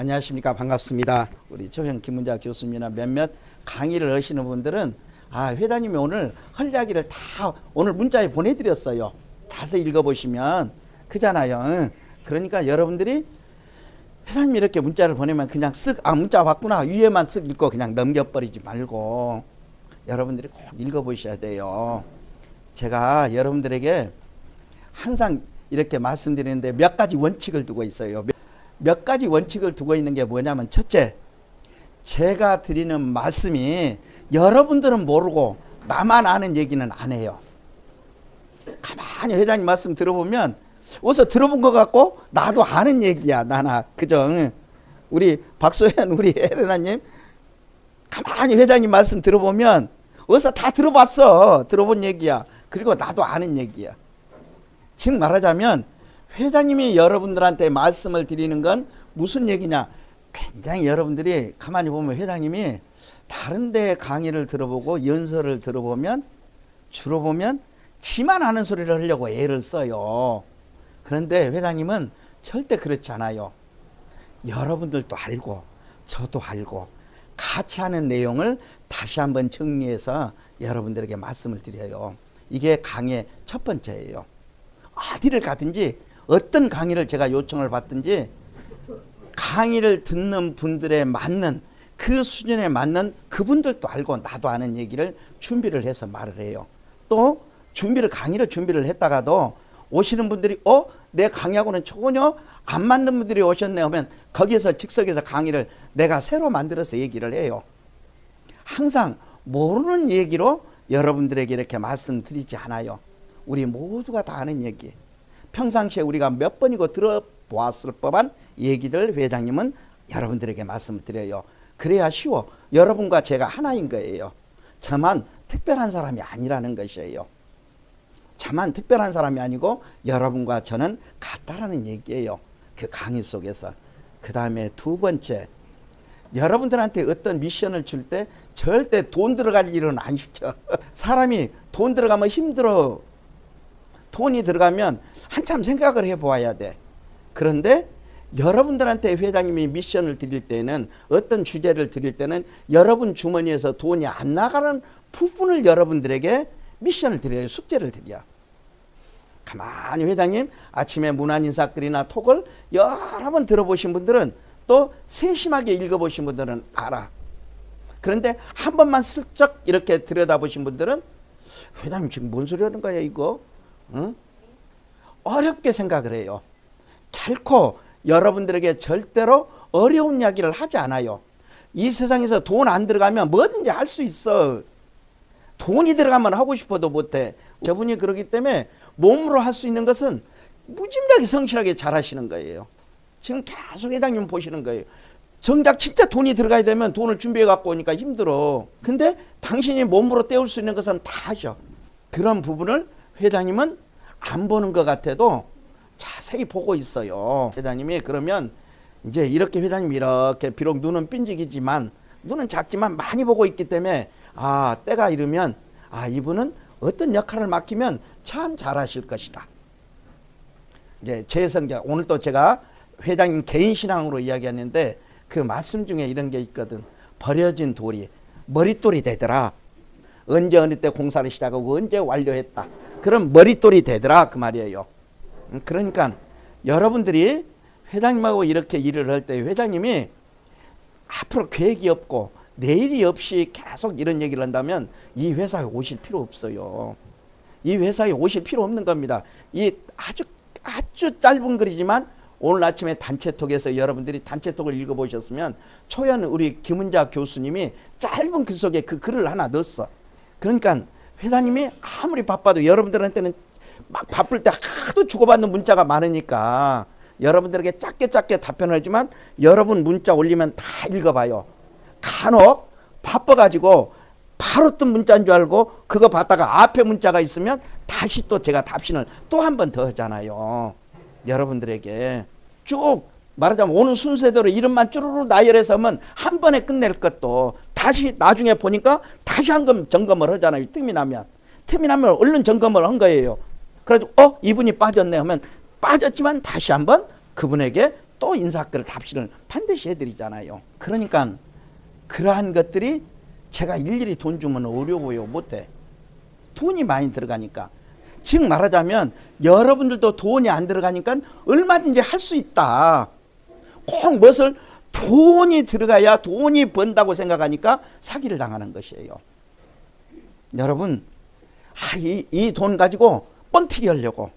안녕하십니까. 반갑습니다. 우리 조형 김문자 교수님이나 몇몇 강의를 하시는 분들은 회장님이 오늘 할 이야기를 다 오늘 문자에 보내드렸어요. 자세히 읽어보시면 그잖아요. 그러니까 여러분들이 회장님이 이렇게 문자를 보내면 그냥 문자 왔구나 위에만 쓱 읽고 그냥 넘겨버리지 말고 여러분들이 꼭 읽어보셔야 돼요. 제가 여러분들에게 항상 이렇게 말씀드리는데 몇 가지 원칙을 두고 있어요. 몇 가지 원칙을 두고 있는 게 뭐냐면, 첫째, 제가 드리는 말씀이 여러분들은 모르고 나만 아는 얘기는 안 해요. 가만히 회장님 말씀 들어보면 어디서 들어본 것 같고 나도 아는 얘기야. 그죠? 우리 박소연 우리 에레나님 가만히 회장님 말씀 들어보면 어디서 다 들어봤어. 들어본 얘기야. 그리고 나도 아는 얘기야. 즉 말하자면 회장님이 여러분들한테 말씀을 드리는 건 무슨 얘기냐, 굉장히 여러분들이 가만히 보면 회장님이 다른 데 강의를 들어보고 연설을 들어보면 주로 보면 지만 아는 소리를 하려고 애를 써요. 그런데 회장님은 절대 그렇지 않아요. 여러분들도 알고 저도 알고 같이 하는 내용을 다시 한번 정리해서 여러분들에게 말씀을 드려요. 이게 강의의 첫 번째예요. 어디를 가든지 어떤 강의를 제가 요청을 받든지 강의를 듣는 분들에 맞는 그 수준에 맞는 그분들도 알고 나도 아는 얘기를 준비를 해서 말을 해요. 또 강의를 준비를 했다가도 오시는 분들이 내 강의하고는 전혀 안 맞는 분들이 오셨네 하면 거기에서 즉석에서 강의를 내가 새로 만들어서 얘기를 해요. 항상 모르는 얘기로 여러분들에게 이렇게 말씀드리지 않아요. 우리 모두가 다 아는 얘기, 평상시에 우리가 몇 번이고 들어보았을 법한 얘기들 회장님은 여러분들에게 말씀을 드려요. 그래야 쉬워. 여러분과 제가 하나인 거예요. 저만 특별한 사람이 아니라는 것이에요. 저만 특별한 사람이 아니고 여러분과 저는 같다라는 얘기예요. 그 강의 속에서. 그 다음에 두 번째, 여러분들한테 어떤 미션을 줄 때 절대 돈 들어갈 일은 안 시켜. 사람이 돈 들어가면 힘들어. 돈이 들어가면 한참 생각을 해보아야 돼. 그런데 여러분들한테 회장님이 미션을 드릴 때는, 어떤 주제를 드릴 때는 여러분 주머니에서 돈이 안 나가는 부분을 여러분들에게 미션을 드려요. 숙제를 드려. 가만히 회장님 아침에 문안인사글이나 톡을 여러 번 들어보신 분들은, 또 세심하게 읽어보신 분들은 알아. 그런데 한 번만 슬쩍 이렇게 들여다보신 분들은 회장님 지금 뭔 소리 하는 거야 이거? 응? 어렵게 생각을 해요. 결코 여러분들에게 절대로 어려운 이야기를 하지 않아요. 이 세상에서 돈 안 들어가면 뭐든지 할 수 있어. 돈이 들어가면 하고 싶어도 못해. 저분이 그러기 때문에 몸으로 할 수 있는 것은 무지무지하게 성실하게 잘 하시는 거예요. 지금 계속 회장님 보시는 거예요. 정작 진짜 돈이 들어가야 되면 돈을 준비해 갖고 오니까 힘들어. 근데 당신이 몸으로 때울 수 있는 것은 다 하셔. 그런 부분을 회장님은 안 보는 것 같아도 자세히 보고 있어요. 회장님이 그러면 이제 이렇게 회장님이 이렇게 비록 눈은 삔직이지만, 눈은 작지만 많이 보고 있기 때문에 때가 이르면 이분은 어떤 역할을 맡기면 참 잘하실 것이다. 이제 제 성격, 오늘 또 제가 회장님 개인 신앙으로 이야기하는데 그 말씀 중에 이런 게 있거든. 버려진 돌이 머릿돌이 되더라. 언제 어느 때 공사를 시작하고 언제 완료했다. 그럼 머릿돌이 되더라 그 말이에요. 그러니까 여러분들이 회장님하고 이렇게 일을 할 때 회장님이 앞으로 계획이 없고 내일이 없이 계속 이런 얘기를 한다면 이 회사에 오실 필요 없어요. 이 회사에 오실 필요 없는 겁니다. 이 아주 짧은 글이지만 오늘 아침에 단체톡에서 여러분들이 단체톡을 읽어보셨으면 초연 우리 김은자 교수님이 짧은 글 속에 그 글을 하나 넣었어. 그러니까 회장님이 아무리 바빠도 여러분들한테는 막 바쁠 때 하도 주고받는 문자가 많으니까 여러분들에게 짧게 답변을 하지만 여러분 문자 올리면 다 읽어봐요. 간혹 바빠가지고 바로 뜬 문자인 줄 알고 그거 받다가 앞에 문자가 있으면 다시 또 제가 답신을 또 한 번 더 하잖아요. 여러분들에게 쭉 말하자면 오늘 순서대로 이름만 쭈루루 나열해서 하면 한 번에 끝낼 것도 다시 나중에 보니까 다시 한 번 점검을 하잖아요. 틈이 나면 얼른 점검을 한 거예요. 그래가지고 이분이 빠졌네 하면 빠졌지만 다시 한번 그분에게 또 인사글 답신을 반드시 해드리잖아요. 그러니까 그러한 것들이 제가 일일이 돈 주면 어려워요. 못해. 돈이 많이 들어가니까. 즉 말하자면 여러분들도 돈이 안 들어가니까 얼마든지 할 수 있다. 꼭 무엇을 돈이 들어가야 돈이 번다고 생각하니까 사기를 당하는 것이에요. 여러분, 이 돈 가지고 뻥튀기 하려고,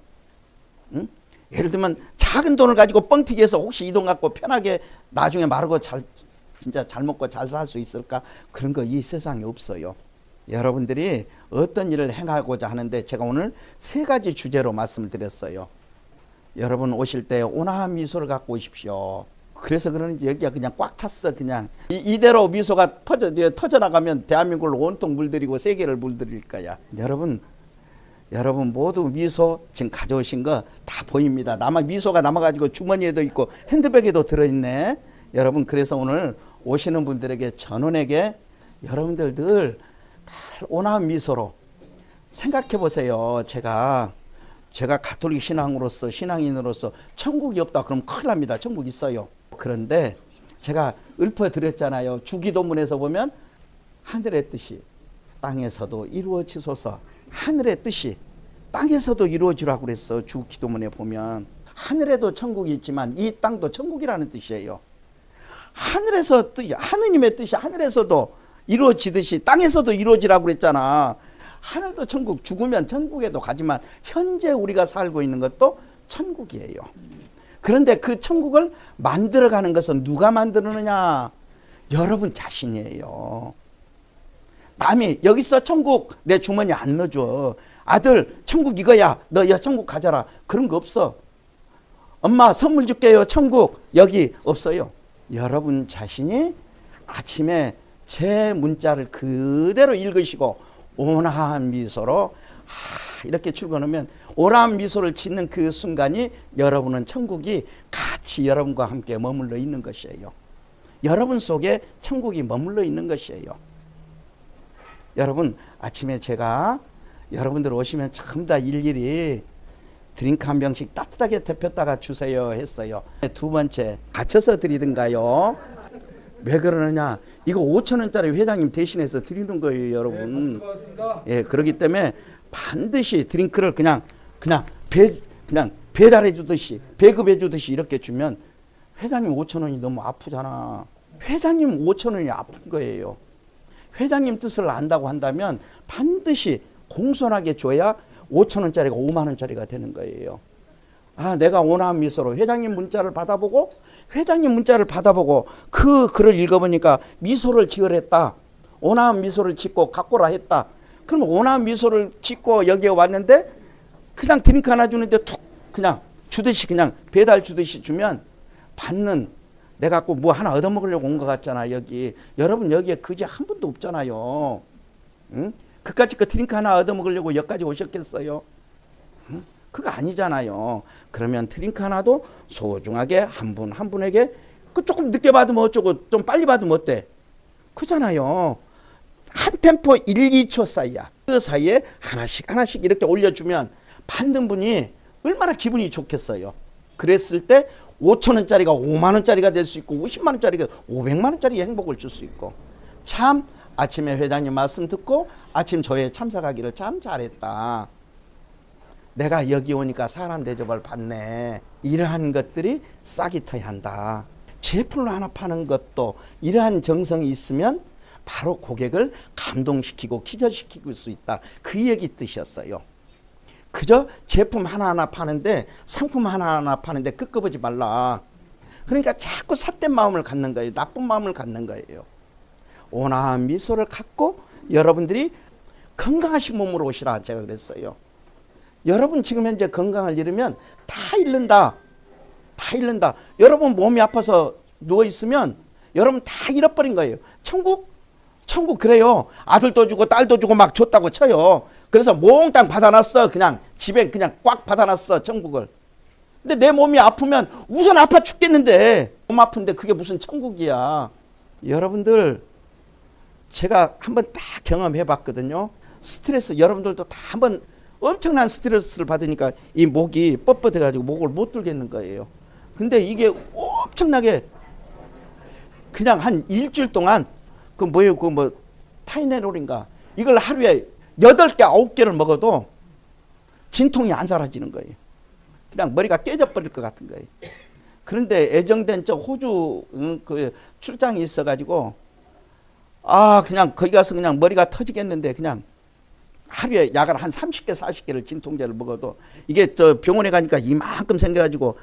응? 예를 들면 작은 돈을 가지고 뻥튀기 해서 혹시 이 돈 갖고 편하게 나중에 마르고 진짜 잘 먹고 잘 살 수 있을까? 그런 거 이 세상에 없어요. 여러분들이 어떤 일을 행하고자 하는데 제가 오늘 3가지 주제로 말씀을 드렸어요. 여러분 오실 때 온화한 미소를 갖고 오십시오. 그래서 그러는지 여기가 그냥 꽉 찼어. 그냥 이대로 미소가 터져나가면 대한민국을 온통 물들이고 세계를 물들일 거야. 여러분 모두 미소 지금 가져오신 거 다 보입니다. 미소가 남아가지고 주머니에도 있고 핸드백에도 들어있네. 여러분 그래서 오늘 오시는 분들에게 전원에게 여러분들 늘 온화한 미소로 생각해 보세요. 제가 가톨릭 신앙인으로서 천국이 없다 그러면 큰일 납니다. 천국 있어요. 그런데 제가 읊어드렸잖아요. 주기도문에서 보면 하늘의 뜻이 땅에서도 이루어지소서. 하늘의 뜻이 땅에서도 이루어지라고 그랬어. 주기도문에 보면 하늘에도 천국이 있지만 이 땅도 천국이라는 뜻이에요. 하느님의 뜻이 하늘에서도 이루어지듯이 땅에서도 이루어지라고 그랬잖아. 하늘도 천국, 죽으면 천국에도 가지만 현재 우리가 살고 있는 것도 천국이에요. 그런데 그 천국을 만들어가는 것은 누가 만드느냐? 여러분 자신이에요. 남이 여기서 천국 내 주머니에 안 넣어줘. 아들 천국 이거야. 너 천국 가져라. 그런 거 없어. 엄마 선물 줄게요. 천국 여기 없어요. 여러분 자신이 아침에 제 문자를 그대로 읽으시고 온화한 미소로 이렇게 출근하면 온화한 미소를 짓는 그 순간이 여러분은 천국이 같이 여러분과 함께 머물러 있는 것이에요. 여러분 속에 천국이 머물러 있는 것이에요. 여러분 아침에 제가 여러분들 오시면 전부 다 일일이 드링크 한 병씩 따뜻하게 데폈다가 주세요 했어요. 2번째 갇혀서 드리든가요. 왜 그러느냐? 이거 5,000원짜리 회장님 대신해서 드리는 거예요, 여러분. 예, 그렇기 때문에 반드시 드링크를 그냥 배달해 주듯이 배급해 주듯이 이렇게 주면 회장님 5,000원이 너무 아프잖아. 회장님 5,000원이 아픈 거예요. 회장님 뜻을 안다고 한다면 반드시 공손하게 줘야 5,000원짜리가 5만 원짜리가 되는 거예요. 내가 온화한 미소로 회장님 문자를 받아보고 그 글을 읽어보니까 미소를 지으랬다. 온화한 미소를 짓고 갖고라 했다. 그럼 온화한 미소를 짓고 여기에 왔는데 그냥 드링크 하나 주는데 툭 그냥 주듯이 그냥 배달 주듯이 주면 받는 내가 갖고 뭐 하나 얻어먹으려고 온 것 같잖아. 여러분 여기에 그지 한 분도 없잖아요. 응? 그까짓 거 드링크 하나 얻어먹으려고 여기까지 오셨겠어요? 응? 그거 아니잖아요. 그러면 드링크 하나도 소중하게 한 분에게 그 조금 늦게 받으면 어쩌고 좀 빨리 받으면 어때? 그잖아요. 한 템포 1, 2초 사이야. 그 사이에 하나씩 이렇게 올려주면 받는 분이 얼마나 기분이 좋겠어요. 그랬을 때 5,000원짜리가 5만 원짜리가 될 수 있고 50만 원짜리가 500만 원짜리 행복을 줄 수 있고 참 아침에 회장님 말씀 듣고 아침 조회에 참석하기를 참 잘했다. 내가 여기 오니까 사람 대접을 받네. 이러한 것들이 싹이 터야 한다. 제품을 하나 파는 것도 이러한 정성이 있으면 바로 고객을 감동시키고 기절시킬 수 있다. 그 얘기 뜻이었어요. 그저 제품 하나하나 파는데 상품 하나하나 파는데 끄끄보지 말라. 그러니까 자꾸 삿된 마음을 갖는 거예요. 나쁜 마음을 갖는 거예요. 온화한 미소를 갖고 여러분들이 건강하신 몸으로 오시라 제가 그랬어요. 여러분 지금 현재 건강을 잃으면 다 잃는다. 여러분 몸이 아파서 누워있으면 여러분 다 잃어버린 거예요. 천국 그래요. 아들도 주고 딸도 주고 막 줬다고 쳐요. 그래서 몽땅 받아놨어. 그냥 집에 그냥 꽉 받아놨어 천국을. 근데 내 몸이 아프면 우선 아파 죽겠는데 몸 아픈데 그게 무슨 천국이야. 여러분들 제가 한번 다 경험해 봤거든요. 스트레스 여러분들도 다 한번 엄청난 스트레스를 받으니까 이 목이 뻣뻣해가지고 목을 못 들겠는 거예요. 근데 이게 엄청나게 그냥 한 일주일 동안 그 뭐예요? 그 뭐 타이레놀인가 이걸 하루에 8개, 9개를 먹어도 진통이 안 사라지는 거예요. 그냥 머리가 깨져버릴 것 같은 거예요. 그런데 애정된 저 호주 그 출장이 있어가지고 그냥 거기 가서 그냥 머리가 터지겠는데 그냥 하루에 약을 한 30개, 40개를 진통제를 먹어도 이게 저 병원에 가니까 이만큼 생겨가지고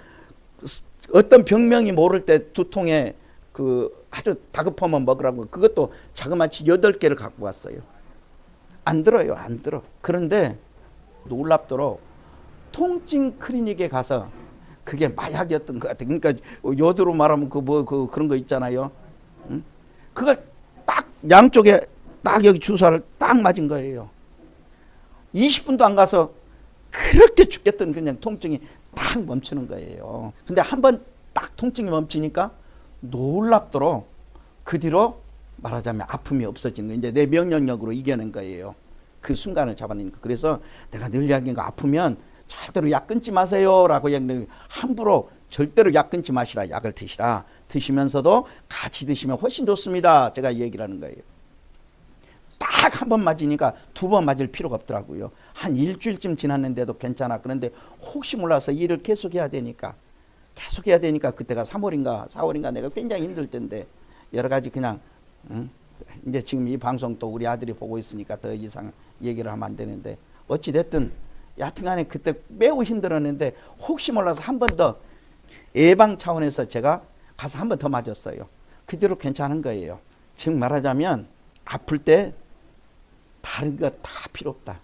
어떤 병명이 모를 때 두통에 그 아주 다급하면 먹으라고 그것도 자그마치 8개를 갖고 왔어요. 안 들어요, 안 들어. 그런데 놀랍도록 통증 클리닉에 가서 그게 마약이었던 것 같아. 그러니까 요대로 말하면 그런 거 있잖아요. 응? 그걸 딱 양쪽에 딱 여기 주사를 딱 맞은 거예요. 20분도 안 가서 그렇게 죽겠던 그냥 통증이 딱 멈추는 거예요. 근데 한번 딱 통증이 멈추니까 놀랍도록 그 뒤로 말하자면 아픔이 없어지는 거예요. 이제 내 명령력으로 이겨낸 거예요. 그 순간을 잡아내니까. 그래서 내가 늘 이야기한 거 아프면 절대로 약 끊지 마세요라고 이야기하는 함부로 절대로 약 끊지 마시라. 약을 드시라. 드시면서도 같이 드시면 훨씬 좋습니다. 제가 얘기를 하는 거예요. 딱 한 번 맞으니까 2번 맞을 필요가 없더라고요. 한 일주일쯤 지났는데도 괜찮아. 그런데 혹시 몰라서 일을 계속해야 되니까 그때가 3월인가 4월인가 내가 굉장히 힘들 때인데 여러 가지 그냥 이제 지금 이 방송 또 우리 아들이 보고 있으니까 더 이상 얘기를 하면 안 되는데 어찌됐든 여하튼간에 그때 매우 힘들었는데 혹시 몰라서 한 번 더 예방 차원에서 제가 가서 한 번 더 맞았어요. 그대로 괜찮은 거예요. 즉 말하자면 아플 때 다른 거 다 필요 없다.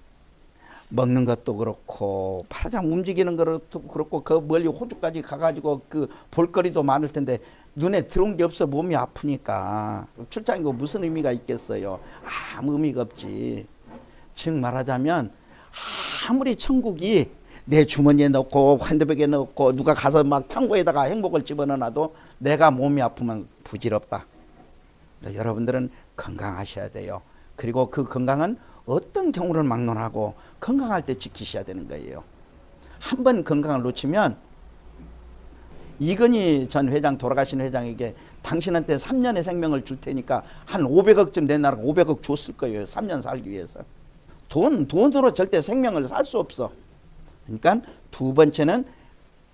먹는 것도 그렇고 말하자면 움직이는 것도 그렇고 그 멀리 호주까지 가가지고 그 볼거리도 많을 텐데 눈에 들어온 게 없어. 몸이 아프니까 출장이고 무슨 의미가 있겠어요. 아무 의미가 없지. 즉 말하자면 아무리 천국이 내 주머니에 넣고 핸드백에 넣고 누가 가서 막 창고에다가 행복을 집어넣어놔도 내가 몸이 아프면 부질없다. 여러분들은 건강하셔야 돼요. 그리고 그 건강은 어떤 경우를 막론하고 건강할 때 지키셔야 되는 거예요. 한 번 건강을 놓치면 이건희 전 회장 돌아가신 회장에게 당신한테 3년의 생명을 줄 테니까 한 500억쯤 내놔라. 500억 줬을 거예요. 3년 살기 위해서. 돈으로 절대 생명을 살 수 없어. 그러니까 두 번째는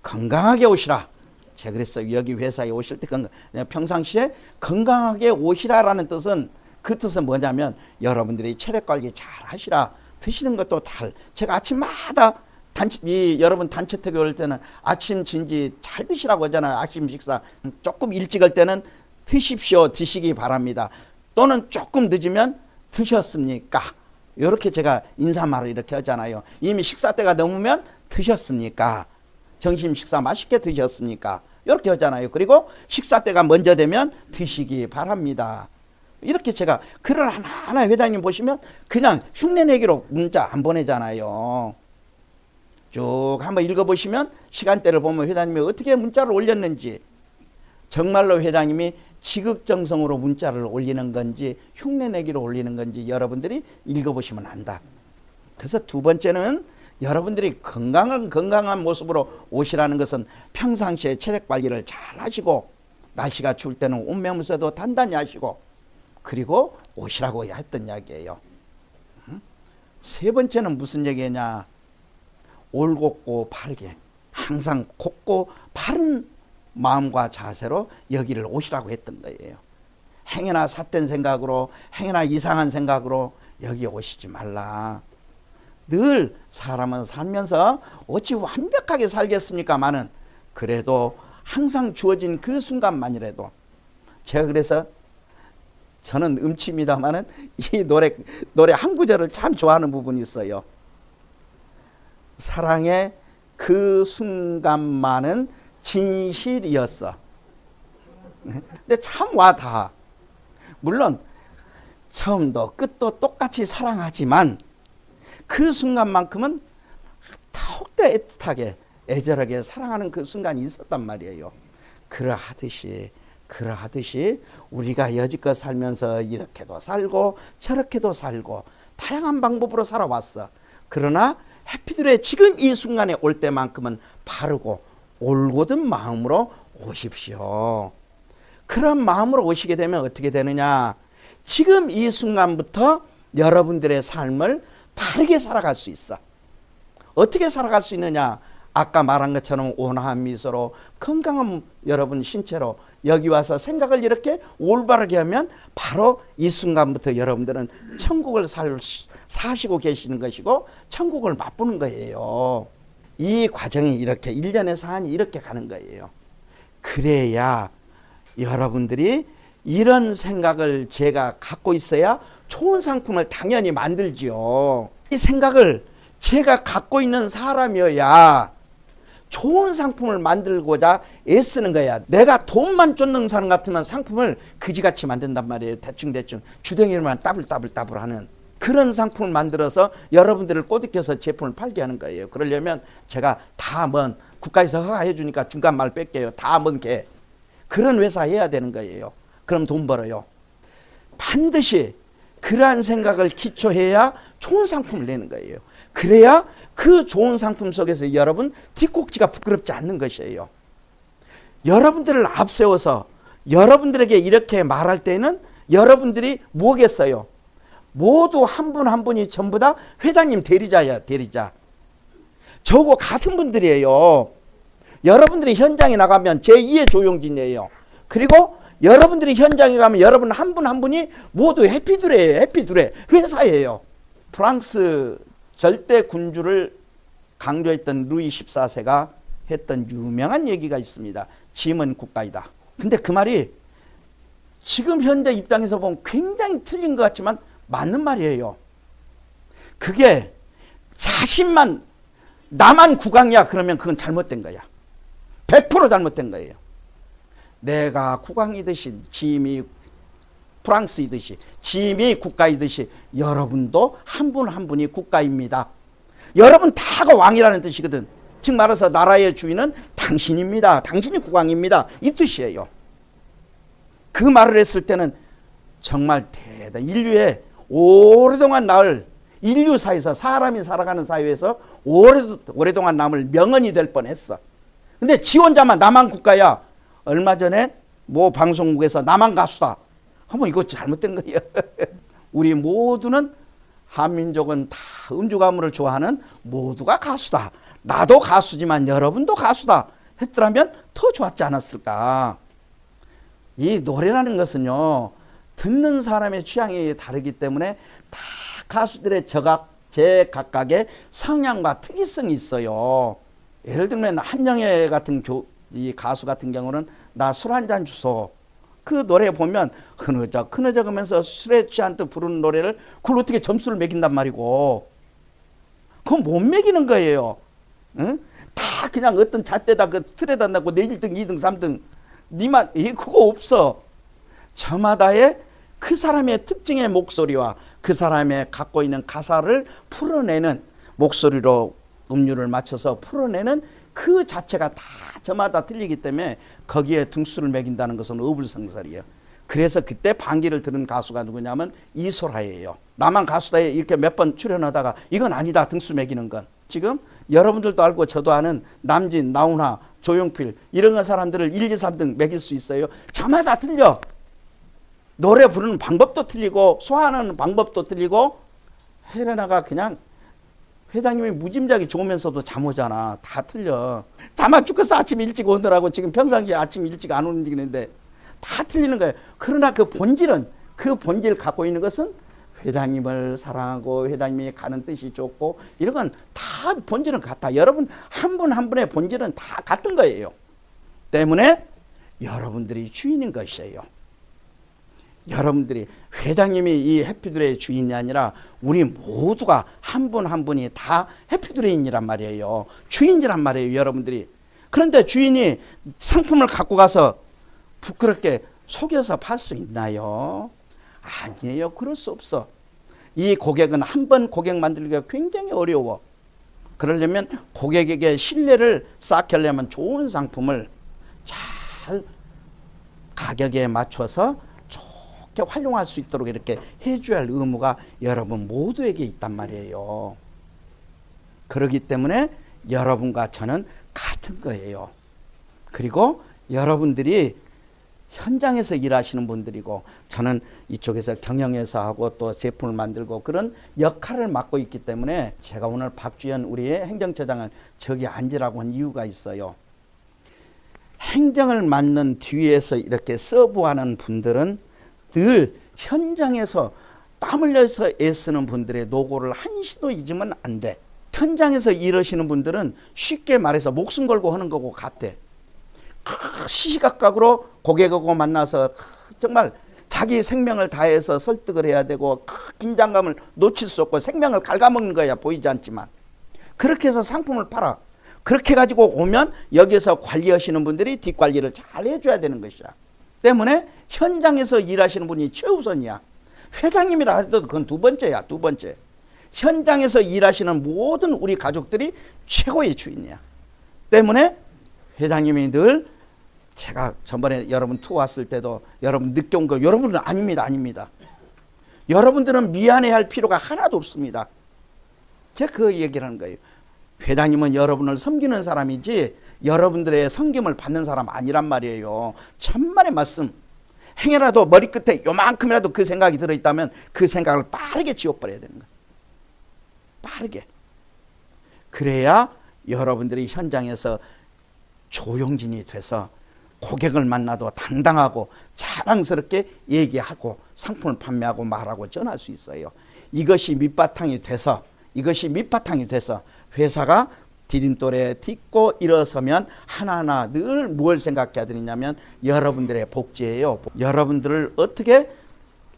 건강하게 오시라. 제가 그랬어요. 여기 회사에 오실 때 평상시에 건강하게 오시라라는 뜻은 그 뜻은 뭐냐면 여러분들이 체력 관리 잘 하시라. 드시는 것도 제가 아침마다 여러분 단체택에 올 때는 아침 진지 잘 드시라고 하잖아요. 아침 식사 조금 일찍 할 때는 드시기 바랍니다. 또는 조금 늦으면 드셨습니까? 이렇게 제가 인사말을 이렇게 하잖아요. 이미 식사 때가 넘으면 드셨습니까? 점심 식사 맛있게 드셨습니까? 이렇게 하잖아요. 그리고 식사 때가 먼저 되면 드시기 바랍니다. 이렇게 제가 글을 하나하나 회장님 보시면 그냥 흉내내기로 문자 안 보내잖아요. 쭉 한번 읽어보시면 시간대를 보면 회장님이 어떻게 문자를 올렸는지 정말로 회장님이 지극정성으로 문자를 올리는 건지 흉내내기로 올리는 건지 여러분들이 읽어보시면 안다. 그래서 두 번째는 여러분들이 건강한 모습으로 오시라는 것은 평상시에 체력 관리를 잘 하시고 날씨가 추울 때는 옷 매무새도 단단히 하시고 그리고 오시라고 했던 이야기예요. 세 번째는 무슨 얘기냐? 올곧고 바르게 항상 곱고 바른 마음과 자세로 여기를 오시라고 했던 거예요. 행여나 삿된 생각으로 행여나 이상한 생각으로 여기 오시지 말라. 늘 사람은 살면서 어찌 완벽하게 살겠습니까마는 그래도 항상 주어진 그 순간만이라도 제가 그래서 저는 음치입니다마는 이 노래 한 구절을 참 좋아하는 부분이 있어요. 사랑의 그 순간만은 진실이었어. 근데 참 와닿아. 물론 처음도 끝도 똑같이 사랑하지만 그 순간만큼은 더욱더 애틋하게 애절하게 사랑하는 그 순간이 있었단 말이에요. 그러하듯이 우리가 여지껏 살면서 이렇게도 살고 저렇게도 살고 다양한 방법으로 살아왔어. 그러나 해피들의 지금 이 순간에 올 때만큼은 바르고 올곧은 마음으로 오십시오. 그런 마음으로 오시게 되면 어떻게 되느냐? 지금 이 순간부터 여러분들의 삶을 다르게 살아갈 수 있어. 어떻게 살아갈 수 있느냐? 아까 말한 것처럼 온화한 미소로 건강한 여러분 신체로 여기 와서 생각을 이렇게 올바르게 하면 바로 이 순간부터 여러분들은 천국을 사시고 계시는 것이고 천국을 맛보는 거예요. 이 과정이 이렇게 1년의 사안이 이렇게 가는 거예요. 그래야 여러분들이 이런 생각을 제가 갖고 있어야 좋은 상품을 당연히 만들지요. 이 생각을 제가 갖고 있는 사람이어야 좋은 상품을 만들고자 애쓰는 거야. 내가 돈만 쫓는 사람 같으면 상품을 그지같이 만든단 말이에요. 대충대충 주댕이로만 따블따블 하는 그런 상품을 만들어서 여러분들을 꼬드겨서 제품을 팔게 하는 거예요. 그러려면 제가 다 먼 국가에서 허가해 주니까 중간 말 뺄게요. 다 먼 게 그런 회사 해야 되는 거예요. 그럼 돈 벌어요. 반드시 그러한 생각을 기초해야 좋은 상품을 내는 거예요. 그래야 그 좋은 상품 속에서 여러분 뒷꼭지가 부끄럽지 않는 것이에요. 여러분들을 앞세워서 여러분들에게 이렇게 말할 때는 여러분들이 뭐겠어요? 모두 한 분 한 분이 전부 다 회장님 대리자야, 대리자. 저거 같은 분들이에요. 여러분들이 현장에 나가면 제2의 조용진이에요. 그리고 여러분들이 현장에 가면 여러분 한 분 한 분이 모두 해피두레예요. 해피두레 회사예요. 프랑스 절대 군주를 강조했던 루이 14세가 했던 유명한 얘기가 있습니다. 짐은 국가이다. 근데 그 말이 지금 현대 입장에서 보면 굉장히 틀린 것 같지만 맞는 말이에요. 그게 자신만 나만 국왕이야 그러면 그건 잘못된 거야. 100% 잘못된 거예요. 내가 국왕이듯이 짐이 프랑스이듯이 짐이 국가이듯이 여러분도 한 분 한 분이 국가입니다. 여러분 다가 왕이라는 뜻이거든. 즉 말해서 나라의 주인은 당신입니다. 당신이 국왕입니다. 이 뜻이에요. 그 말을 했을 때는 정말 대단 인류의 오랫동안 인류사에서 사람이 살아가는 사회에서 오랫동안 남을 명언이 될 뻔했어. 근데 지 혼자만 나만 국가야. 얼마 전에 모 방송국에서 나만 가수다. 어머 이거 잘못된 거예요. 우리 모두는 한민족은 다 음주 가무를 좋아하는 모두가 가수다. 나도 가수지만 여러분도 가수다. 했더라면 더 좋았지 않았을까. 이 노래라는 것은요. 듣는 사람의 취향이 다르기 때문에 다 가수들의 제각각의 성향과 특이성이 있어요. 예를 들면 한영애 같은 이 가수 같은 경우는 나 술 한잔 주소. 그 노래 보면 흐느적하면서 술에 취한 듯 부르는 노래를 그걸 어떻게 점수를 매긴단 말이고. 그건 못 매기는 거예요. 응? 다 그냥 어떤 잣대다 그 틀에다 놨고 내 1등 2등 3등 니만 그거 없어. 저마다의 그 사람의 특징의 목소리와 그 사람의 갖고 있는 가사를 풀어내는 목소리로 음률을 맞춰서 풀어내는 그 자체가 다 저마다 틀리기 때문에 거기에 등수를 매긴다는 것은 어불성설이에요. 그래서 그때 반기를 들은 가수가 누구냐면 이소라예요. 나만 가수다에 이렇게 몇 번 출연하다가 이건 아니다 등수 매기는 건. 지금 여러분들도 알고 저도 아는 남진, 나훈아, 조용필 이런 사람들을 1, 2, 3등 매길 수 있어요. 저마다 틀려. 노래 부르는 방법도 틀리고 소화하는 방법도 틀리고 헬레나가 그냥 회장님이 무짐작이 좋으면서도 잠 오잖아. 다 틀려. 잠 안 죽겠어. 아침 일찍 오느라고 지금 평상시에 아침 일찍 안 움직이는데 다 틀리는 거예요. 그러나 그 본질 갖고 있는 것은 회장님을 사랑하고 회장님이 가는 뜻이 좋고 이런 건 다 본질은 같아. 여러분 한 분 한 분의 본질은 다 같은 거예요. 때문에 여러분들이 주인인 것이에요. 여러분들이 회장님이 이 해피드레이의 주인이 아니라 우리 모두가 한 분 한 분이 다 해피드레이인이란 말이에요. 주인이란 말이에요. 여러분들이. 그런데 주인이 상품을 갖고 가서 부끄럽게 속여서 팔 수 있나요? 아니에요. 그럴 수 없어. 이 고객은 한 번 고객 만들기가 굉장히 어려워. 그러려면 고객에게 신뢰를 쌓게 하려면 좋은 상품을 잘 가격에 맞춰서 좋게 활용할 수 있도록 이렇게 해줘야 할 의무가 여러분 모두에게 있단 말이에요. 그렇기 때문에 여러분과 저는 같은 거예요. 그리고 여러분들이 현장에서 일하시는 분들이고 저는 이쪽에서 경영회사하고 또 제품을 만들고 그런 역할을 맡고 있기 때문에 제가 오늘 박주연 우리의 행정처장을 저기 앉으라고 한 이유가 있어요. 행정을 맡는 뒤에서 이렇게 서브하는 분들은 늘 현장에서 땀 흘려서 애쓰는 분들의 노고를 한시도 잊으면 안 돼. 현장에서 일하시는 분들은 쉽게 말해서 목숨 걸고 하는 거고 같아. 시시각각으로 고객하고 만나서 정말 자기 생명을 다해서 설득을 해야 되고 긴장감을 놓칠 수 없고 생명을 갉아먹는 거야. 보이지 않지만. 그렇게 해서 상품을 팔아. 그렇게 가지고 오면 여기서 관리하시는 분들이 뒷관리를 잘 해줘야 되는 것이야. 때문에 현장에서 일하시는 분이 최우선이야. 회장님이라 해도 그건 두 번째야. 두 번째. 현장에서 일하시는 모든 우리 가족들이 최고의 주인이야. 때문에 회장님이 늘 제가 전번에 여러분 투어 왔을 때도 여러분 늦게 온 거 여러분은 아닙니다. 아닙니다. 여러분들은 미안해할 필요가 하나도 없습니다. 제가 그 얘기를 하는 거예요. 회장님은 여러분을 섬기는 사람이지 여러분들의 섬김을 받는 사람 아니란 말이에요. 천만의 말씀. 행여라도 머리끝에 요만큼이라도 그 생각이 들어있다면 그 생각을 빠르게 지워버려야 되는 거예요. 빠르게. 그래야 여러분들이 현장에서 조용진이 돼서 고객을 만나도 당당하고 자랑스럽게 얘기하고 상품을 판매하고 말하고 전할 수 있어요. 이것이 밑바탕이 돼서 회사가 디딤돌에 딛고 일어서면 하나하나 늘 뭘 생각해야 되느냐면 여러분들의 복지예요. 여러분들을 어떻게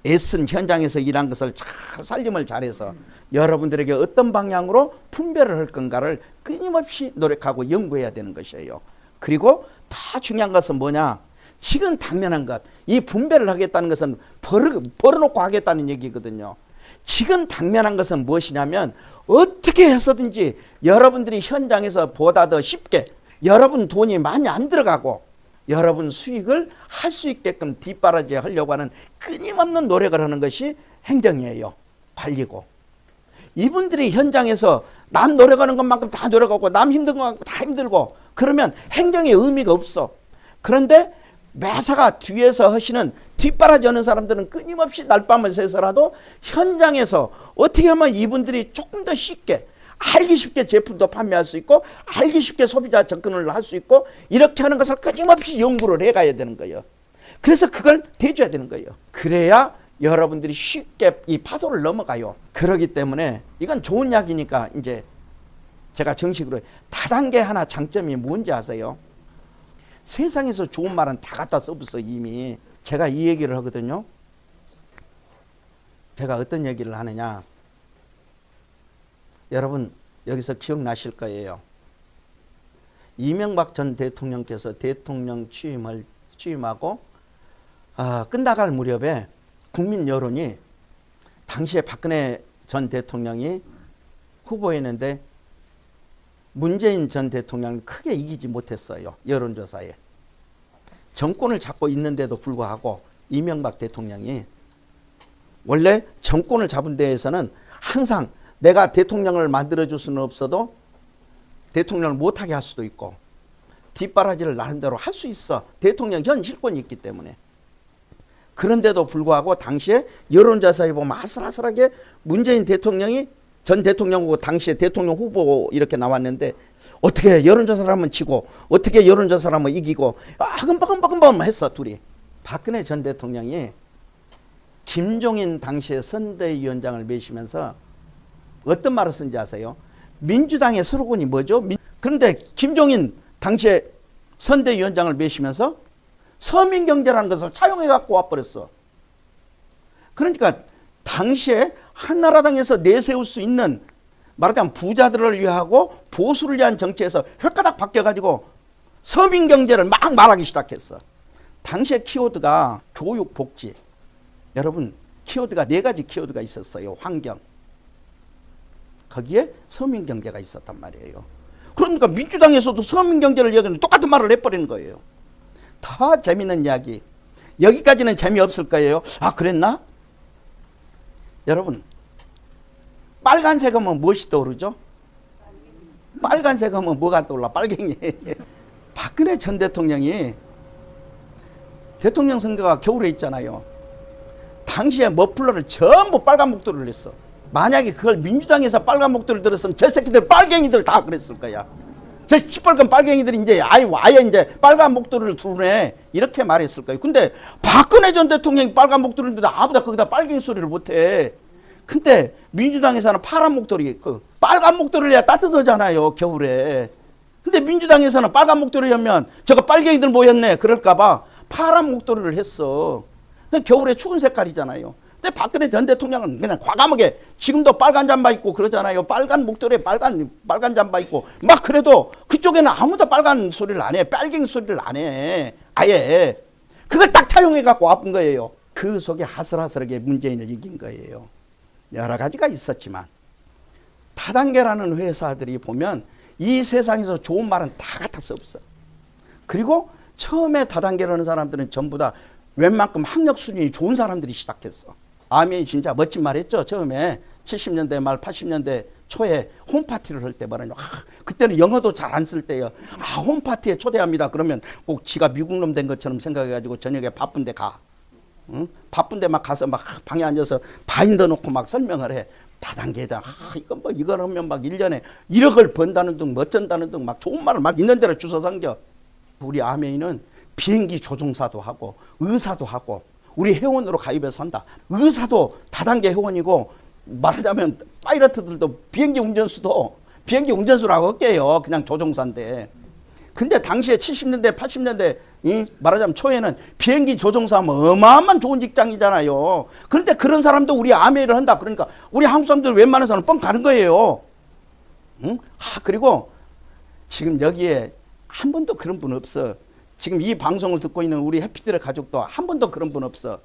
애쓴 현장에서 일한 것을 잘 살림을 잘해서 여러분들에게 어떤 방향으로 분배를 할 건가를 끊임없이 노력하고 연구해야 되는 것이에요. 그리고 더 중요한 것은 뭐냐? 지금 당면한 것, 이 분배를 하겠다는 것은 벌어놓고 하겠다는 얘기거든요. 지금 당면한 것은 무엇이냐면 어떻게 해서든지 여러분들이 현장에서 보다 더 쉽게 여러분 돈이 많이 안 들어가고 여러분 수익을 할 수 있게끔 뒷바라지 하려고 하는 끊임없는 노력을 하는 것이 행정이에요. 관리고. 이분들이 현장에서 남 노력하는 것만큼 다 노력하고 남 힘든 것만큼 다 힘들고 그러면 행정의 의미가 없어. 그런데 매사가 뒤에서 하시는 뒷바라지 하는 사람들은 끊임없이 날밤을 새서라도 현장에서 어떻게 하면 이분들이 조금 더 쉽게 알기 쉽게 제품도 판매할 수 있고 알기 쉽게 소비자 접근을 할 수 있고 이렇게 하는 것을 끊임없이 연구를 해가야 되는 거예요. 그래서 그걸 대줘야 되는 거예요. 그래야 여러분들이 쉽게 이 파도를 넘어가요. 그러기 때문에 이건 좋은 약이니까 이제 제가 정식으로 다단계 하나 장점이 뭔지 아세요? 세상에서 좋은 말은 다 갖다 써봤어 이미. 제가 이 얘기를 하거든요. 제가 어떤 얘기를 하느냐. 여러분 여기서 기억나실 거예요. 이명박 전 대통령께서 대통령 취임하고 끝나갈 무렵에 국민 여론이 당시에 박근혜 전 대통령이 후보였는데 문재인 전 대통령은 크게 이기지 못했어요. 여론조사에. 정권을 잡고 있는데도 불구하고 이명박 대통령이 원래 정권을 잡은 데에서는 항상 내가 대통령을 만들어줄 수는 없어도 대통령을 못하게 할 수도 있고 뒷바라지를 나름대로 할 수 있어. 대통령 현 실권이 있기 때문에. 그런데도 불구하고 당시에 여론조사에 보면 아슬아슬하게 문재인 대통령이 전 대통령하고 당시에 대통령 후보 이렇게 나왔는데 어떻게 여론조사를 하면 지고 어떻게 여론조사를 하면 이기고 흠뻑흠뻑 했어 둘이. 박근혜 전 대통령이 김종인 당시에 선대위원장을 매시면서 어떤 말을 쓴지 아세요? 민주당의 슬로건이 뭐죠? 그런데 김종인 당시에 선대위원장을 매시면서 서민경제라는 것을 차용해 갖고 와버렸어. 그러니까 당시에 한나라당에서 내세울 수 있는 말하자면 부자들을 위하고 보수를 위한 정치에서 획가닥 바뀌어가지고 서민경제를 막 말하기 시작했어. 당시에 키워드가 교육, 복지. 여러분 키워드가 4가지 키워드가 있었어요. 환경. 거기에 서민경제가 있었단 말이에요. 그러니까 민주당에서도 서민경제를 얘기하는 똑같은 말을 해버리는 거예요. 더 재밌는 이야기. 여기까지는 재미없을 거예요. 아 그랬나? 여러분 빨간색 하면 무엇이 떠오르죠? 빨간색 하면 뭐가 떠올라? 빨갱이. 박근혜 전 대통령이 대통령 선거가 겨울에 있잖아요. 당시에 머플러를 전부 빨간 목도리를 했어. 만약에 그걸 민주당에서 빨간 목도리를 들었으면 저 새끼들 빨갱이들 다 그랬을 거야. 저 시뻘건 빨갱이들이 이제 아예 이제 빨간 목도리를 두네 이렇게 말했을 거예요. 근데 박근혜 전 대통령이 빨간 목도리를 두는데 아무도 거기다 빨갱이 소리를 못해. 근데 민주당에서는 파란 목도리, 빨간 목도리를 해야 따뜻하잖아요, 겨울에. 근데 민주당에서는 빨간 목도리 하면 저거 빨갱이들 모였네 그럴까봐 파란 목도리를 했어. 겨울에 추운 색깔이잖아요. 근데 박근혜 전 대통령은 그냥 과감하게 지금도 빨간 잠바 입고 그러잖아요. 빨간 목도리에 빨간 잠바 입고 막 그래도 그쪽에는 아무도 빨간 소리를 안 해. 빨갱이 소리를 안 해. 아예. 그걸 딱 차용해 갖고 와본 거예요. 그 속에 하슬하슬하게 문재인을 이긴 거예요. 여러 가지가 있었지만 다단계라는 회사들이 보면 이 세상에서 좋은 말은 다 같을 수 없어. 그리고 처음에 다단계라는 사람들은 전부 다 웬만큼 학력 수준이 좋은 사람들이 시작했어. 아미 진짜 멋진 말 했죠. 처음에 70년대 말 80년대 초에 홈파티를 할 때 말이죠. 그때는 영어도 잘 안 쓸 때요. 홈파티에 초대합니다. 그러면 꼭 지가 미국 놈 된 것처럼 생각해가지고 저녁에 바쁜데 가. 응? 바쁜데 막 가서 막 방에 앉아서 바인더 놓고 막 설명을 해. 다단계다. 이걸 하면 막 1년에 1억을 번다는 등, 멋진다는 등 막 좋은 말을 막 있는 대로 주워 삼겨. 우리 아메이는 비행기 조종사도 하고 의사도 하고 우리 회원으로 가입해서 한다. 의사도 다단계 회원이고 말하자면 파이러트들도 비행기 운전수라고 할게요. 그냥 조종사인데. 근데 당시에 70년대 80년대 말하자면 초에는 비행기 조종사하면 어마어마한 좋은 직장이잖아요. 그런데 그런 사람도 우리 아메이를 한다. 그러니까 우리 한국 사람들 웬만한 사람은 뻥 가는 거예요. 응? 그리고 지금 여기에 한 번도 그런 분 없어. 지금 이 방송을 듣고 있는 우리 해피들의 가족도 한 번도 그런 분 없어.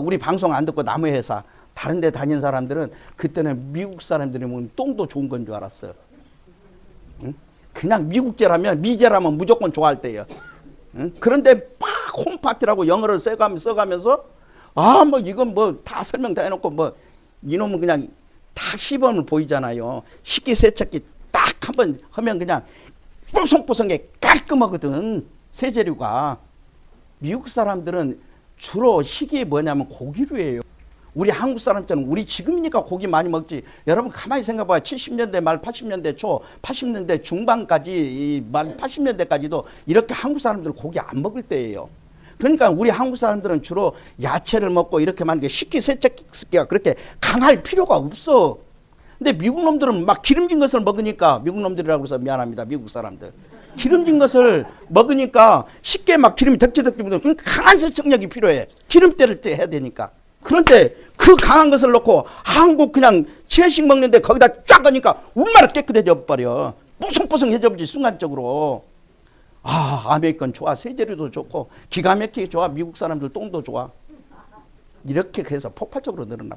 우리 방송 안 듣고 남의 회사 다른 데 다닌 사람들은 그때는 미국 사람들이면 똥도 좋은 건 줄 알았어. 응? 그냥 미국제라면 미제라면 무조건 좋아할 때예요. 응? 그런데 막 홈파티라고 영어를 써가면서 뭐 이건 뭐 다 설명 다 해놓고 뭐 이놈은 그냥 다 시범을 보이잖아요. 식기세척기 딱 한번 하면 그냥 뽀송뽀송하게 깔끔하거든. 세제류가. 미국 사람들은 주로 식이 뭐냐면 고기류예요. 우리 한국 사람처럼 우리 지금이니까 고기 많이 먹지. 여러분 가만히 생각해봐요. 70년대 말 80년대 초 80년대 중반까지 말 80년대까지도 이렇게 한국 사람들 고기 안 먹을 때예요. 그러니까 우리 한국 사람들은 주로 야채를 먹고 이렇게 많은 게 식기세척기가 그렇게 강할 필요가 없어. 근데 미국 놈들은 막 기름진 것을 먹으니까, 미국 놈들이라고 해서 미안합니다. 미국 사람들. 기름진 것을 먹으니까 쉽게 막 기름이 덕지덕지 묻어. 그러니까 강한 세척력이 필요해. 기름때를 해야 되니까. 그런데 그 강한 것을 넣고 한국 그냥 채식 먹는데 거기다 쫙 하니까 얼마나 깨끗해져 버려. 뽀송뽀송해져 버리지 순간적으로. 아메리칸 좋아. 세제류도 좋고 기가 막히게 좋아. 미국 사람들 똥도 좋아. 이렇게 해서 폭발적으로 늘어나.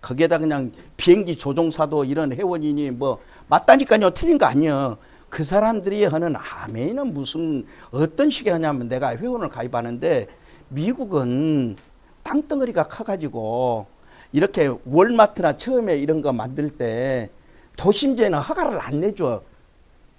거기에다 그냥 비행기 조종사도 이런 회원이니 뭐 맞다니까요. 틀린 거 아니에요. 그 사람들이 하는 아메이는 무슨 어떤 식의 하냐면 내가 회원을 가입하는데 미국은 땅덩어리가 커가지고 이렇게 월마트나 처음에 이런 거 만들 때 도심지에는 허가를 안 내줘.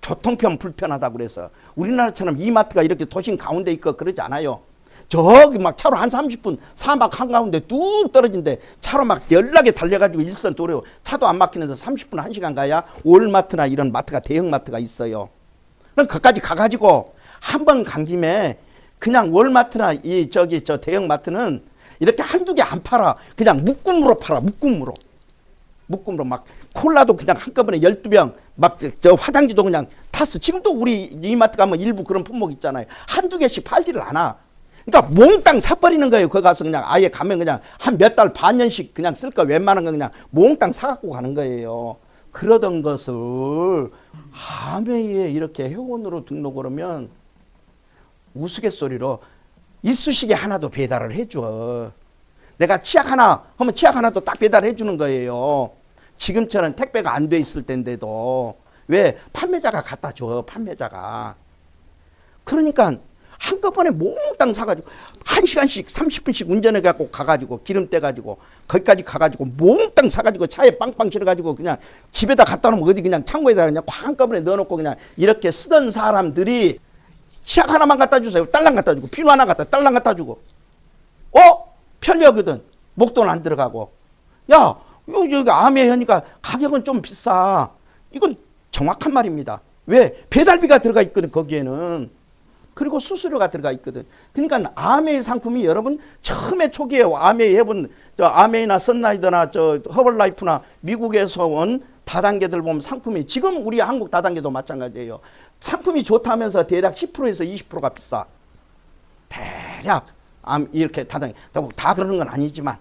교통편 불편하다고 그래서. 우리나라처럼 이마트가 이렇게 도심 가운데 있고 그러지 않아요. 저기 막 차로 한 30분 사막 한가운데 뚝 떨어진데 차로 막 연락에 달려가지고 일선 도로 차도 안 막히면서 30분 1시간 가야 월마트나 이런 마트가 대형 마트가 있어요. 그럼 거기까지 가가지고 한 번 간 김에 그냥 월마트나 저 대형 마트는 이렇게 한두 개 안 팔아. 그냥 묶음으로 팔아. 묶음으로 막 콜라도 그냥 한꺼번에 12병 막 저 화장지도 그냥 탔어. 지금도 우리 이마트 가면 일부 그런 품목 있잖아요. 한두 개씩 팔지를 않아. 그러니까 몽땅 사버리는 거예요. 거기 가서 그냥 아예 가면 그냥 한 몇 달 반년씩 그냥 쓸 거 웬만한 거 그냥 몽땅 사갖고 가는 거예요. 그러던 것을 아메이에 이렇게 회원으로 등록을 하면 우스갯소리로 이쑤시개 하나도 배달을 해줘. 내가 치약 하나 하면 치약 하나도 딱 배달해 주는 거예요. 지금처럼 택배가 안 돼 있을 텐데도. 왜? 판매자가 갖다 줘. 판매자가. 그러니까 한꺼번에 몽땅 사가지고 1시간씩 30분씩 운전해갖고 가가지고 기름 떼가지고 거기까지 가가지고 몽땅 사가지고 차에 빵빵 실어가지고 그냥 집에다 갖다 놓으면 어디 그냥 창고에다 그냥 한꺼번에 넣어놓고 그냥 이렇게 쓰던 사람들이 치약 하나만 갖다 주세요. 딸랑 갖다 주고 비누 하나 갖다 딸랑 갖다 주고. 편리하거든. 목돈 안 들어가고. 야, 여기 암에 하니까 가격은 좀 비싸. 이건 정확한 말입니다. 왜? 배달비가 들어가 있거든, 거기에는. 그리고 수수료가 들어가 있거든. 그러니까 아메이 상품이 여러분 처음에 초기에 아메이 해본 아메이나 선라이더나 허벌라이프나 미국에서 온 다단계들 보면 상품이 지금 우리 한국 다단계도 마찬가지예요. 상품이 좋다면서 대략 10%에서 20%가 비싸. 대략 이렇게 다단계 다 그러는 건 아니지만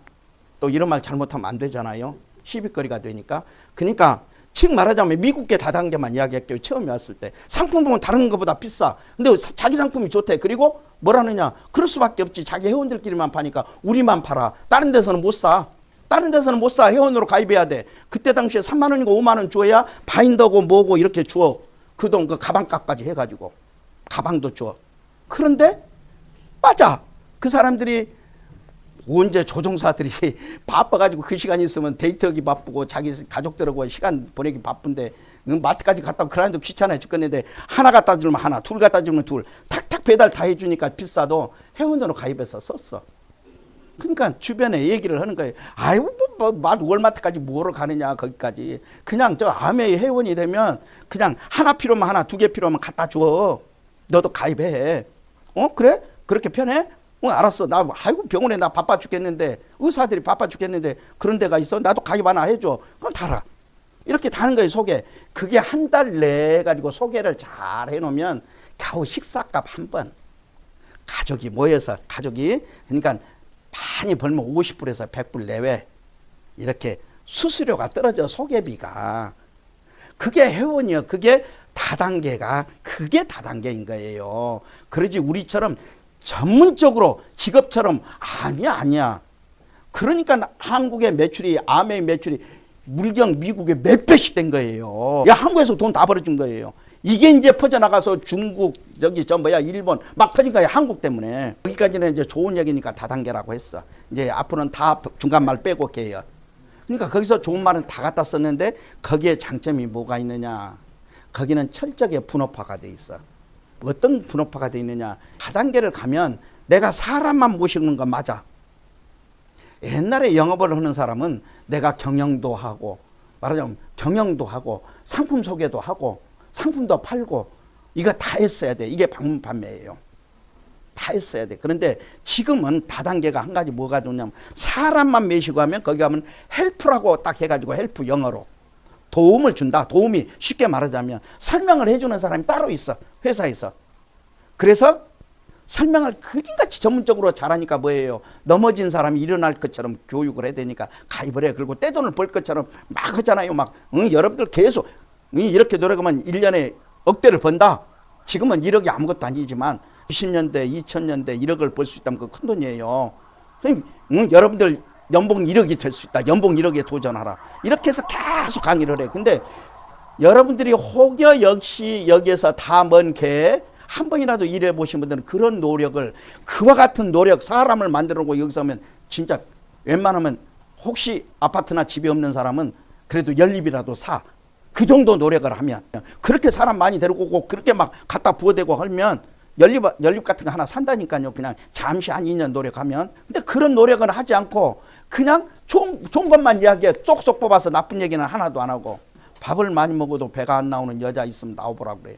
또 이런 말 잘못하면 안 되잖아요. 시비거리가 되니까. 그러니까 즉 말하자면 미국계 다단계만 이야기할게요. 처음에 왔을 때 상품 보면 다른 것보다 비싸. 근데 자기 상품이 좋대. 그리고 뭐라느냐, 그럴 수밖에 없지. 자기 회원들끼리만 파니까 우리만 팔아. 다른 데서는 못 사. 다른 데서는 못 사. 회원으로 가입해야 돼. 그때 당시에 3만 원이고 5만 원 줘야 바인더고 뭐고 이렇게 줘. 그 돈 그 가방값까지 해가지고 가방도 줘. 그런데 맞아. 그 사람들이 언제 조종사들이 바빠가지고 그 시간 있으면 데이트하기 바쁘고 자기 가족들하고 시간 보내기 바쁜데 마트까지 갔다 오고 그러는데 귀찮아요 죽겠는데 하나 갖다 주면 하나, 둘 갖다 주면 둘, 탁탁 배달 다 해주니까 비싸도 회원으로 가입해서 썼어. 그러니까 주변에 얘기를 하는 거예요. 아이고 월마트까지 뭐로 가느냐 거기까지. 그냥 저 아메이 회원이 되면 그냥 하나 필요하면 하나, 두 개 필요하면 갖다 줘. 너도 가입해. 그래? 그렇게 편해? 알았어. 아이고 병원에 나 바빠 죽겠는데, 의사들이 바빠 죽겠는데 그런 데가 있어? 나도 가입 하나 해줘. 그럼 달아. 이렇게 다는 거예요, 소개. 그게 한 달 내에 가지고 소개를 잘 해놓으면 겨우 식사값 한 번. 가족이 모여서, 그러니까 많이 벌면 50불에서 100불 내외. 이렇게 수수료가 떨어져, 소개비가. 그게 회원이요. 그게 다단계가, 그게 다단계인 거예요. 그러지 우리처럼 전문적으로 직업처럼 아니야. 그러니까 한국의 매출이, 아메이 매출이 물경 미국의 몇 배씩 된 거예요. 야, 한국에서 돈 다 벌어준 거예요. 이게 이제 퍼져나가서 중국, 일본 막 퍼진 거예요. 한국 때문에. 여기까지는 이제 좋은 얘기니까 다단계라고 했어. 이제 앞으로는 다 중간말 빼고 게요. 그러니까 거기서 좋은 말은 다 갖다 썼는데 거기에 장점이 뭐가 있느냐. 거기는 철저하게 분업화가 돼 있어. 어떤 분업화가 되어 있느냐. 다단계를 가면 내가 사람만 모시는 건 맞아. 옛날에 영업을 하는 사람은 내가 경영도 하고, 말하자면 경영도 하고, 상품 소개도 하고, 상품도 팔고, 이거 다 했어야 돼. 이게 방문 판매예요. 다 했어야 돼. 그런데 지금은 다단계가 한 가지 뭐가 좋냐면 사람만 모시고 하면 거기 가면 헬프라고 딱 해가지고 헬프 영어로 도움을 준다. 도움이 쉽게 말하자면 설명을 해주는 사람이 따로 있어. 회사에서. 그래서 설명을 그림같이 전문적으로 잘하니까 뭐예요. 넘어진 사람이 일어날 것처럼 교육을 해야 되니까 가입을 해. 그리고 떼돈을 벌 것처럼 막 하잖아요. 여러분들 계속 이렇게 노력하면 1년에 억대를 번다. 지금은 1억이 아무것도 아니지만 90년대, 2000년대 1억을 벌 수 있다면 그 큰 돈이에요. 여러분들 연봉 1억이 될 수 있다. 연봉 1억에 도전하라. 이렇게 해서 계속 강의를 해. 근데 여러분들이 혹여 역시 여기에서 다 먼 개 한 번이라도 일해 보신 분들은 그런 노력을, 그와 같은 노력, 사람을 만들어 놓고 여기서 하면 진짜 웬만하면 혹시 아파트나 집이 없는 사람은 그래도 연립이라도 사. 그 정도 노력을 하면, 그렇게 사람 많이 데리고 오고 그렇게 막 갖다 부어대고 하면 연립 같은 거 하나 산다니까요. 그냥 잠시 한 2년 노력하면. 근데 그런 노력은 하지 않고 그냥 좋은 것만 이야기해. 쏙쏙 뽑아서 나쁜 얘기는 하나도 안 하고. 밥을 많이 먹어도 배가 안 나오는 여자 있으면 나와보라 그래.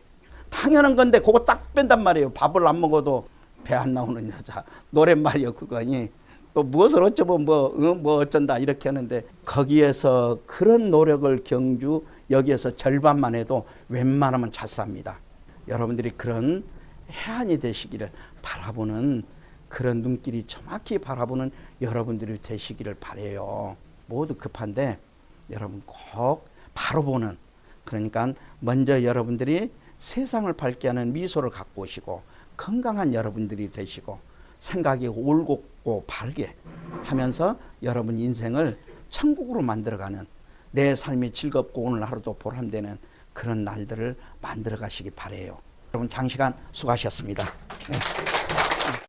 당연한 건데 그거 딱 뺀단 말이에요. 밥을 안 먹어도 배 안 나오는 여자. 노랫말이요 그거니. 또 무엇을 어쩌면 뭐 어쩐다 이렇게 하는데, 거기에서 그런 노력을 경주 여기에서 절반만 해도 웬만하면 잘 삽니다. 여러분들이 그런 해안이 되시기를 바라보는, 그런 눈길이 정확히 바라보는 여러분들이 되시기를 바라요. 모두 급한데 여러분 꼭 바로 보는, 그러니까 먼저 여러분들이 세상을 밝게 하는 미소를 갖고 오시고 건강한 여러분들이 되시고 생각이 올곧고 바르게 하면서 여러분 인생을 천국으로 만들어가는, 내 삶이 즐겁고 오늘 하루도 보람되는 그런 날들을 만들어 가시기 바라요. 여러분 장시간 수고하셨습니다. 네.